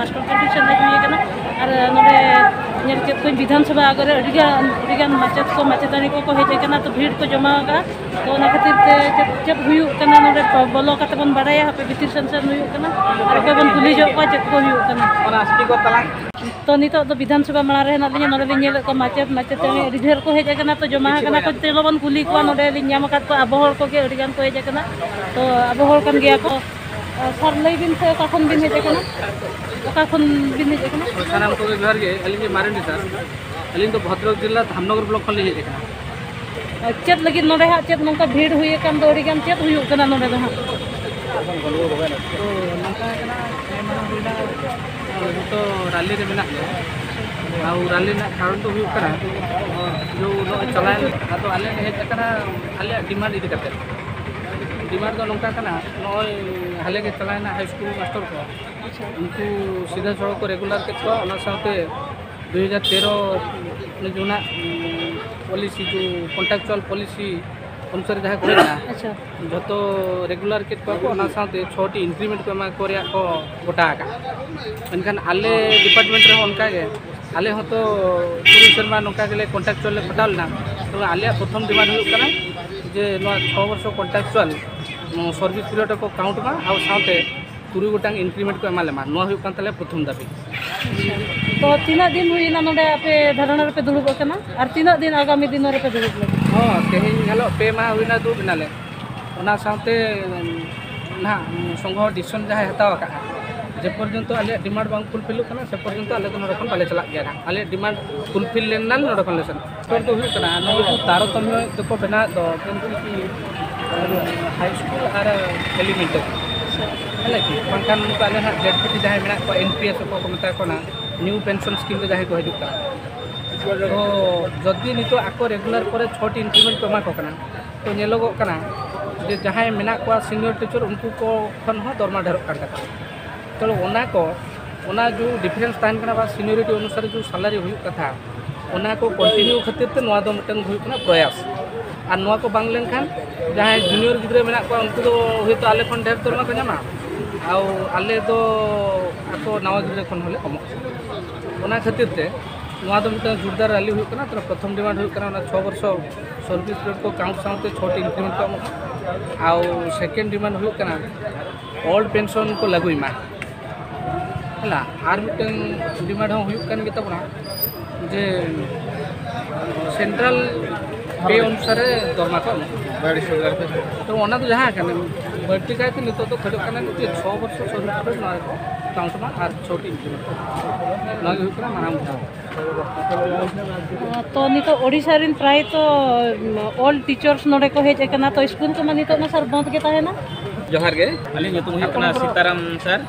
Master competition हुई और नोडे nail के कोई विधानसभा आगे अड़ीगान माचेद को माचेदानी को हेजना तो भीड़ को जमा तो खातिर चेक हुना नोडे बोलो काते बन बाड़ाया हापे भितर सेंसन हुना और को बन कुली जो को चेक को हुना तो नितो तो विधानसभा माड़ा रे हेना लिया नोडे नेल को माचेद माचेदानी अड़ी ढेर को हेजना तो जमा करना को तेलो बन कुली को नोडे लियाम कात को आबो हर को के अड़ीगान को हेजना तो आबो हर कान गया को सर लई दिन से कखन दिन हेजना कखन दिन हेजना सानाम को जोहार गे अली मारेंडी सर अली तो भद्रक जिला धामनगर ब्लॉक खन ले हेजना चेत लगी नोडे हा चेत नोका भीड़ हुई कान दो अड़ीगान चेत हुई कना नोडे दो हा तो नंका कना एमना हुईना तो रैली रे मेना आ रैली ना कारण तो हुई कना जो चलाए तो आले हेज कना आले डिमांड इदि करते डिमांड तो नंका कना नय हाले के चलाए हाई स्कूल मास्टर को उनको सीधा सड़क को रेगुलर के तो साथे 2013 जो ना पॉलिसी जो कॉन्ट्रैक्चुअल पॉलिसी अनुसार जहाँ कहना जो तो रेगुलर के को साथे 6टी इंक्रीमेंट को को गोटा एनखान आले डिपार्टमेंट रे उनका गे आले हो तो पूरी शर्मा नौका के कॉन्ट्रैक्चुअल पटालना तो आलिया प्रथम डिमांड होना जे 6 वर्ष कॉन्ट्रैक्चुअल सर्विस पीरियड को काउंट मा आ साथे 20 गोटांग इंक्रीमेंट को एमालेमा नो हुई कान तले प्रथम दाबी तो तीना दिन हुईना नोडे आपे धरणा रे पे दुड़ुब कना और तीना दिन आगामी दिन रे पे दुड़ुब लगे हां तेहिन हेलो पे मा हुईना दु बिनाले ओना साथे ना संघ डिसीजन जहाँ हताव का जे पर्यंत आले डिमांड बांग फुलफिल कना से पर्यंत आले तो नोडे खन बाले चला गया आले डिमांड फुलफिल लेना नोडे खन लेसन तो हुई कना नो तारतम्य तो बना दो कि हाई स्कूल और एलिमेंटरी है कि पंखान आले ना जेडपीटी जहाँ मेना को एनपीएस को मता को ना न्यू पेंशन स्कीम रे जहाँ को हजुका तो जदि नितो आको रेगुलर पर 6टी इंक्रीमेंट को एमा कना तो नेलोगो कना जे जहाँ मेना को सीनियर टीचर उनको को खन हो दरमा ढेर काटा तो ओना को ओना जो डिफरेंस तान कना बा सीनियरिटी अनुसार जो सैलरी हुई कथा ओना को कंटिन्यू खातिर ते नवा दो मटन हुई कना प्रयास और नवा को बांग लेन खान जहाँ जूनियर गिद्रे मेना को उनको तो हुई तो आले खन ढेर दरमा को जामा आउ आले तो आको नवा गिद्रे खन होले कम ओना खातिर ते नवा दो मटन जोरदार रैली हुई कना तो प्रथम डिमांड हुई कना 6 वर्ष सर्विस पीरियड को काउंट साउंड 6टी इंक्रीमेंट को आउ सेकेंड डिमांड हुई कना ओल्ड पेंशन को लागू मा है आर मिटन डिमांड हुई कन के तबना जे सेंट्रल पे अनुसार दरमा को तो ओना तो जहाँ कने बढ़ती का नित तो खड़ो कना 6 वर्ष सर्विस ना काउंट मा आर 6टी इंक्रीमेंट ना हुई कना मानाम तो नित ओडिशा रिन प्राय तो ऑल टीचर्स नोडे को हेज कना तो स्कूल को नित ना सर बंद के ताहेना जोहार गे अली ᱧᱩᱛᱩᱢ ᱦᱩᱭᱩᱜ ᱠᱟᱱᱟ सीताराम सर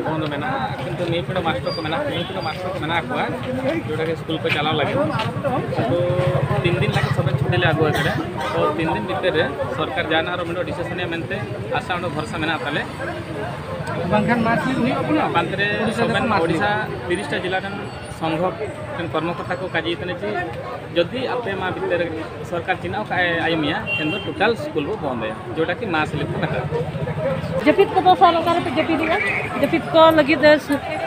बंद मेना किंतु नीपड़ मास्टर को मेना नीपड़ मास्टर को मेना को जोड़ा के स्कूल को चलाव लगे तो 3 दिन लगे सब छुट्टी ले आगो करे तो 3 दिन भीतर सरकार जाना और मेनो डिसीजन मेनते आशा और भरोसा मेना ताले बांखान मासली हुई अपना बांतरे सबन ओडिशा 30टा जिला रन संघ कर्मकर्ता को काजी तने जी जदि आपे मा भीतर सरकार चिनाव का आयमिया केंद्र टोटल स्कूल को बंद है जोटा कि मास लिप मेटा जपित को 2 साल कर पे जपित को लगी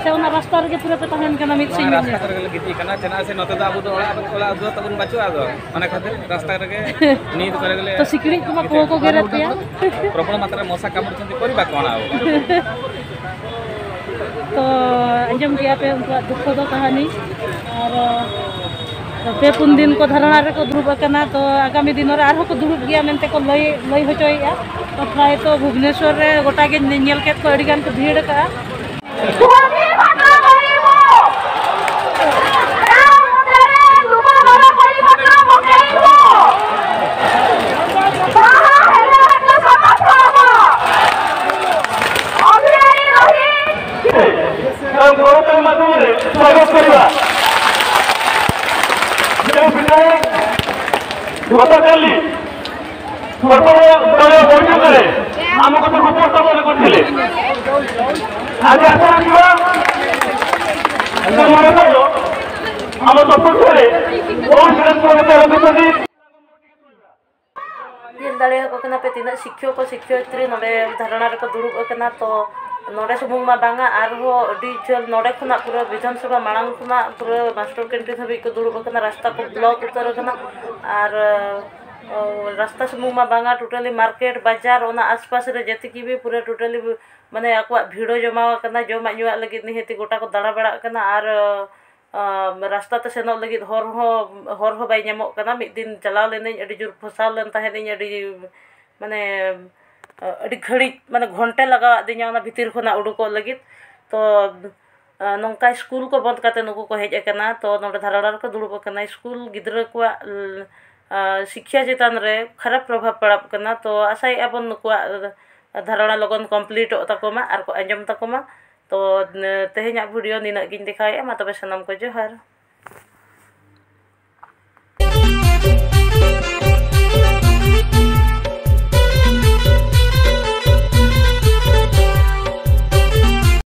से उना रास्ता रे पूरा पे तहन कना मित सिंह रास्ता कर लगी कना जना से नते दाबु दो ओला दो तबन बचो आदो माने खातिर रास्ता रे नींद करे गले तो सिकड़ी को गेरे पिया प्रबल मात्रा मशा कामुड़ चंती करबा कोन आ तो अंजम किया पे उनका दुखद कहानी और पे 3 दिन को धरणा रे को दुरुब कना तो आगामी दिन रे आरो को दुरुब गया मेनते को लई होचोया तो प्राय तो भुवनेश्वर रे गोटा के नेल के को अड़ीगान को भीड़ का गतकाली बैठक आम कथा उपस्थापन करते आज आम सपक्ष दाड़े पे तीना शिक्षक शिक्षयित्री नोडे धारणा रे को दुरुब कना तो नोडे सुमुंग मा बांगा आरहो अडी झल नोडे खुना पूरा विधानसभा मांग खुना पूरा मास्टर कैंटीन हबी को दुड़ुब कना रास्ता को ब्लॉक उतर कना और रास्ता सुमुंग मा बांगा टोटली मार्केट बाजार ओना आसपास रे जति की भी पूरा टोटली माने आकवा भीड़ो जमा कना जमा नुआ लगी निहति गोटा को दाड़ा बड़ा कना और रास्ता ते सेनो लगी हर हो बाय ᱧᱟᱢᱚᱜ कना मिद दिन चलाव लेने अडी जोर फसाव लन ताहेनी अडी माने अडी घड़ी माने घंटे लगा दिया ओना भितर खना उडुको लगी तो नौका स्कूल को बंद करते नुकु को हेज कना तो नोडे धाराड़ा को दुड़ुब कना स्कूल गिद्रा को शिक्षा चेतन रे खराब प्रभाव पड़ाब कना तो आशाई अबन नुकु धाराड़ा लगन कमप्लीट तकोमा और को अंजम तकोमा तो तेहेኛ वीडियो निना गिन दिखाए मा तबे सनम को जोहार।